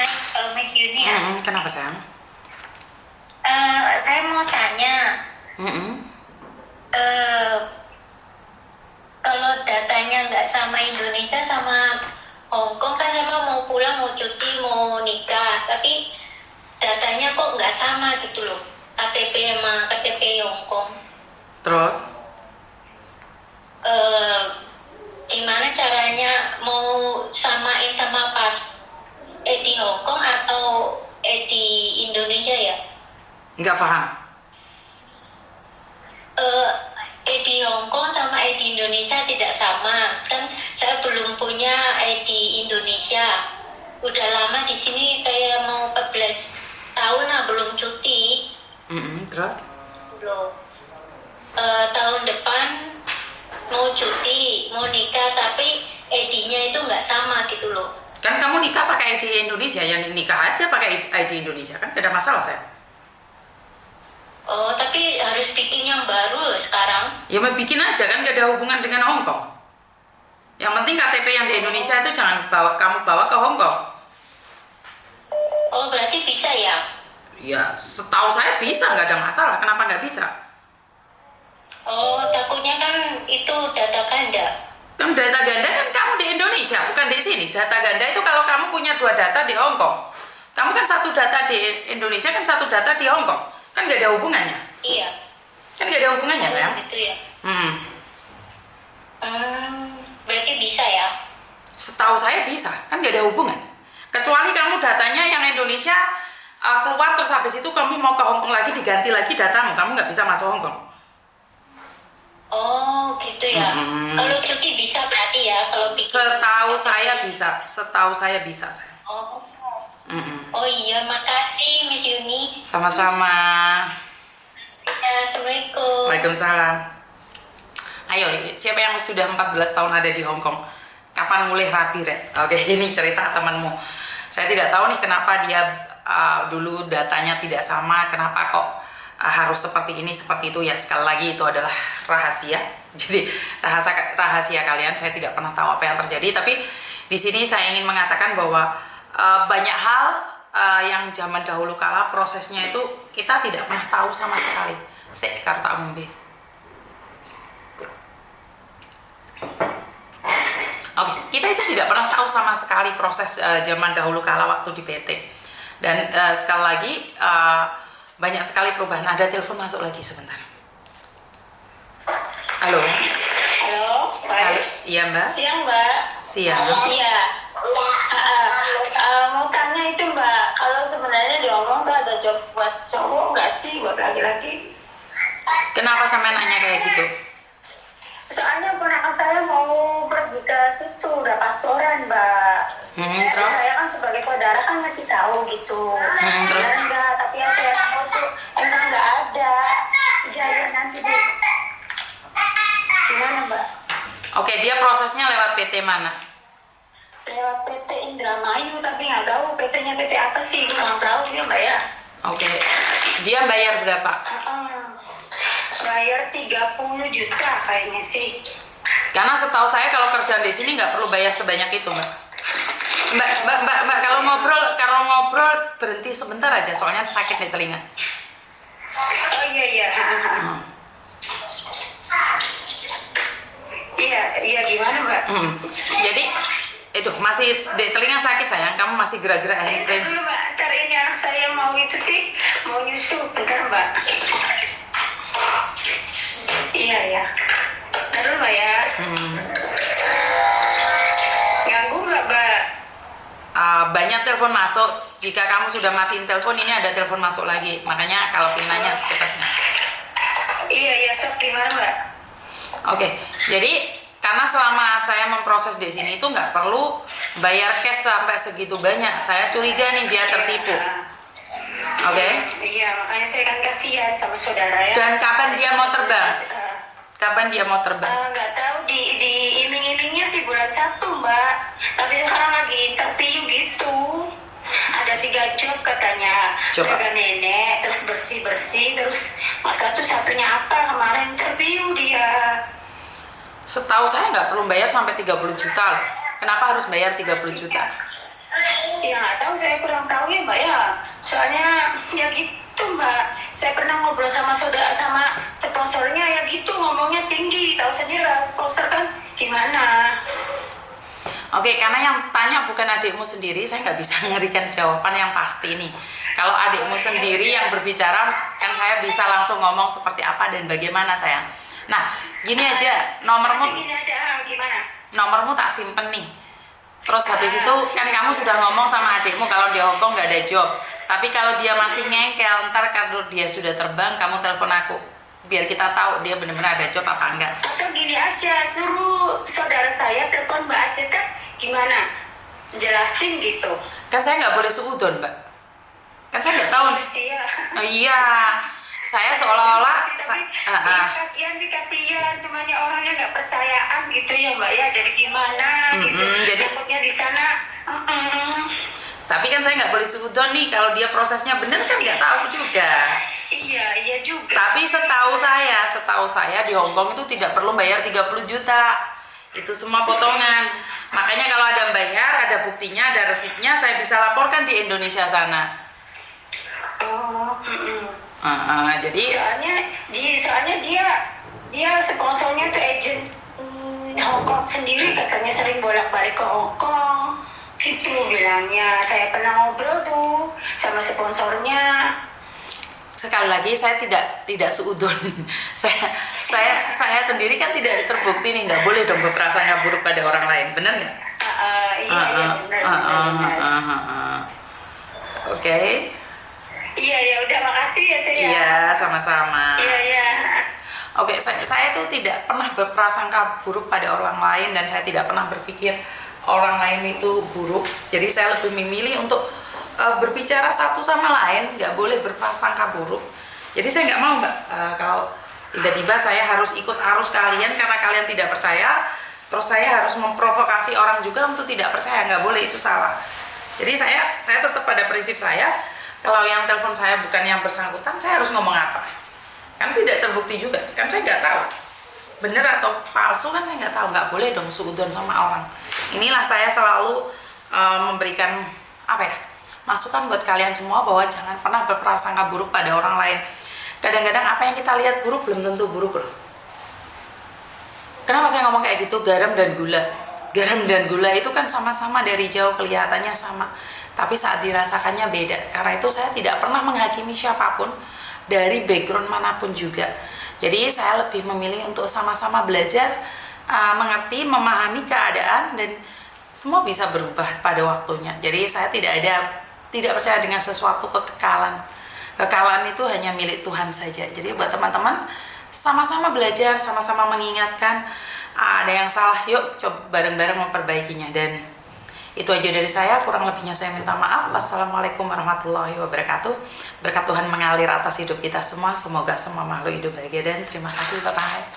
Hai, Miss Yuni ya. Kenapa sayang? Saya mau tanya, Mm-mm. eh, kalau datanya nggak sama Indonesia sama Hong Kong kan saya mau pulang, mau cuti, mau nikah, tapi datanya kok nggak sama gitu loh. KTP sama KTP Hong Kong. Terus? Eh, Gimana caranya mau samain sama pas di Hong Kong atau di Indonesia ya? Nggak paham? eh di Hong Kong sama di Indonesia tidak sama kan, saya belum punya di Indonesia, udah lama di sini kayak mau 14 tahun lah belum cuti. Terus? Belum. Tahun depan mau cuti, mau nikah, tapi ID-nya itu nggak sama gitu loh. Kan kamu nikah pakai ID Indonesia, yang nikah aja pakai ID Indonesia, kan gak ada masalah sayang. Oh, tapi harus bikin yang baru loh sekarang. Ya mau bikin aja, kan gak ada hubungan dengan Hong Kong. Yang penting KTP yang di Indonesia itu jangan kamu bawa ke Hong Kong. Oh, berarti bisa ya? Ya setahu saya bisa, nggak ada masalah. Kenapa nggak bisa? Oh, takutnya kan itu data ganda. Kan data ganda kan kamu di Indonesia, bukan di sini. Data ganda itu kalau kamu punya 2 data di Hong Kong. Kamu kan 1 data di Indonesia, kan 1 data di Hong Kong. Kan nggak ada hubungannya. Iya. Kan nggak ada hubungannya, Oh, kan? gitu ya. Hmm. Berarti bisa ya? Setahu saya bisa, kan nggak ada hubungan. Kecuali kamu datanya yang Indonesia keluar, terus habis itu kamu mau ke Hong Kong lagi, diganti lagi datamu, kamu nggak bisa masuk Hong Kong. Oh, gitu ya. Kalau cuti bisa berarti ya? Kalau bikin Setahu saya bisa, setahu saya bisa saya. Oh. Oh iya, makasih Miss Yuni. Sama-sama. Ya, Assalamualaikum. Waalaikumsalam. Ayo, siapa yang sudah 14 tahun ada di Hong Kong? Kapan mulai rapi, Rek? Oke, ini cerita temanmu. Saya tidak tahu nih kenapa dia dulu datanya tidak sama, kenapa kok harus seperti ini, seperti itu. Ya, sekali lagi itu adalah rahasia. Jadi, rahasia kalian, saya tidak pernah tahu apa yang terjadi. Tapi di sini saya ingin mengatakan bahwa banyak hal yang zaman dahulu kala prosesnya itu kita tidak pernah tahu sama sekali. Karta umbi. Oke, kita itu tidak pernah tahu sama sekali proses zaman dahulu kala waktu di PT. Dan sekali lagi banyak sekali perubahan. Ada telepon masuk lagi sebentar. Halo. Halo, Halo. baik. Iya Mbak. Siang, Mbak. Siang. Iya. Mau tanya itu, Mbak, kalau sebenarnya di Hongkong tuh ada job buat cowok nggak sih, buat laki-laki? Kenapa sampai nanya kayak gitu? Soalnya ponakan saya mau pergi ke situ, udah pasporan, Mbak. Terus? Saya kan sebagai saudara kan ngasih tahu gitu. Terus? Ya, enggak, tapi yang saya tahu tuh emang nggak ada. Ijazah nanti Bu. Gimana, Mbak? Oke, dia prosesnya lewat PT mana? Lewat PT Indramayu, tapi nggak tahu PT-nya PT apa sih, kurang tahu ya, Mbak ya. Oke, dia bayar berapa? Bayar 30 juta kayaknya sih. Karena setahu saya kalau kerjaan di sini nggak perlu bayar sebanyak itu, Mbak. Mbak, kalau ngobrol berhenti sebentar aja, soalnya sakit di telinga. Oh iya. Iya gimana, Mbak? Jadi itu masih di telinga sakit sayang, kamu masih gerak-gerak Bentar dulu, Mbak. Ntar ini anak saya mau itu sih, mau nyusu. Bentar, Mbak. Iya. Bentar dulu, Mbak ya. Ganggu nggak, Mbak? Banyak telepon masuk. Jika kamu sudah matiin telepon, ini ada telepon masuk lagi. Makanya kalau pinanya secepatnya. Iya, sok gimana, Mbak? Oke, jadi karena selama saya memproses di sini itu nggak perlu bayar cash sampai segitu banyak. Saya curiga nih dia tertipu. Oke? Iya, makanya saya kan kasihan sama saudara ya. Dan kapan dia mau terbang? Kapan dia mau terbang? Nggak tahu, di iming-imingnya sih bulan 1, Mbak. Tapi sekarang lagi interview gitu. Ada 3 job katanya. Coba. Jaga nenek, terus bersih-bersih, terus satunya apa, kemarin interview dia. Setahu saya nggak perlu bayar sampai 30 juta loh. Kenapa harus bayar 30 juta? Ya nggak tahu, saya kurang tahu ya Mbak ya. Soalnya ya gitu Mbak. Saya pernah ngobrol sama saudara sama sponsornya ya gitu, ngomongnya tinggi. Tahu sendiri lah sponsor kan gimana. Oke, karena yang tanya bukan adikmu sendiri, saya nggak bisa memberikan jawaban yang pasti nih. Kalau adikmu sendiri yang berbicara, kan saya bisa langsung ngomong seperti apa dan bagaimana sayang. Nah, gini aja, Gini aja gimana? nomormu tak simpen nih. Terus habis itu kan kamu sudah ngomong sama adikmu kalau di Hongkong nggak ada job. Tapi kalau dia masih ngengkel, ntar kalau dia sudah terbang, kamu telepon aku. Biar kita tahu dia benar-benar ada job apa enggak. Atau gini aja, suruh saudara saya telepon Mbak Aceh kan gimana? Jelasin gitu. Kan saya nggak boleh suudon, Mbak. Kan saya nggak tahu. Iya. Oh, iya. Saya seolah-olah Kasihan sih, kasihan, cumanya orangnya nggak percayaan gitu ya Mbak ya, jadi gimana gitu. jadi takutnya di sana. Tapi kan saya nggak boleh suudon nih, kalau dia prosesnya benar kan nggak tahu juga. Iya juga. Tapi setahu saya di Hongkong itu tidak perlu bayar 30 juta. Itu semua potongan. Makanya kalau ada bayar, ada buktinya, ada resipnya, saya bisa laporkan di Indonesia sana. Jadi soalnya dia sponsornya tuh agent Hongkong sendiri, katanya sering bolak-balik ke Hongkong gitu bilangnya. Saya pernah ngobrol tuh sama sponsornya. sekali lagi saya tidak suudon. saya sendiri kan tidak terbukti nih, nggak boleh dong berprasangka buruk pada orang lain, benar nggak? Iya benar. Oke. Iya ya udah, makasih ya Cek ya. Iya, sama-sama. Iya. Oke, saya tuh tidak pernah berprasangka buruk pada orang lain dan saya tidak pernah berpikir orang lain itu buruk. Jadi saya lebih memilih untuk berbicara satu sama lain, nggak boleh berprasangka buruk. Jadi saya nggak mau Mbak, kalau tiba-tiba saya harus ikut arus kalian karena kalian tidak percaya, terus saya harus memprovokasi orang juga untuk tidak percaya, nggak boleh, itu salah. Jadi saya tetap pada prinsip saya. Kalau yang telepon saya bukan yang bersangkutan, saya harus ngomong apa? Kan tidak terbukti juga, kan saya nggak tahu bener atau palsu, kan saya nggak tahu. Nggak boleh dong suudon sama orang. Inilah saya selalu memberikan masukan buat kalian semua, bahwa jangan pernah berprasangka buruk pada orang lain. Kadang-kadang apa yang kita lihat buruk belum tentu buruk loh. Kenapa saya ngomong kayak gitu? Garam dan gula itu kan sama-sama dari jauh kelihatannya sama, tapi saat dirasakannya beda. Karena itu saya tidak pernah menghakimi siapapun dari background manapun juga. Jadi saya lebih memilih untuk sama-sama belajar, mengerti, memahami keadaan, dan semua bisa berubah pada waktunya. Jadi saya tidak percaya dengan sesuatu kekekalan. Kekekalan itu hanya milik Tuhan saja. Jadi buat teman-teman, sama-sama belajar, sama-sama mengingatkan, ada yang salah, yuk coba bareng-bareng memperbaikinya. Dan itu aja dari saya, kurang lebihnya saya minta maaf. Wassalamualaikum warahmatullahi wabarakatuh. Berkat Tuhan mengalir atas hidup kita semua. Semoga semua makhluk hidup bahagia, dan terima kasih. Bye-bye.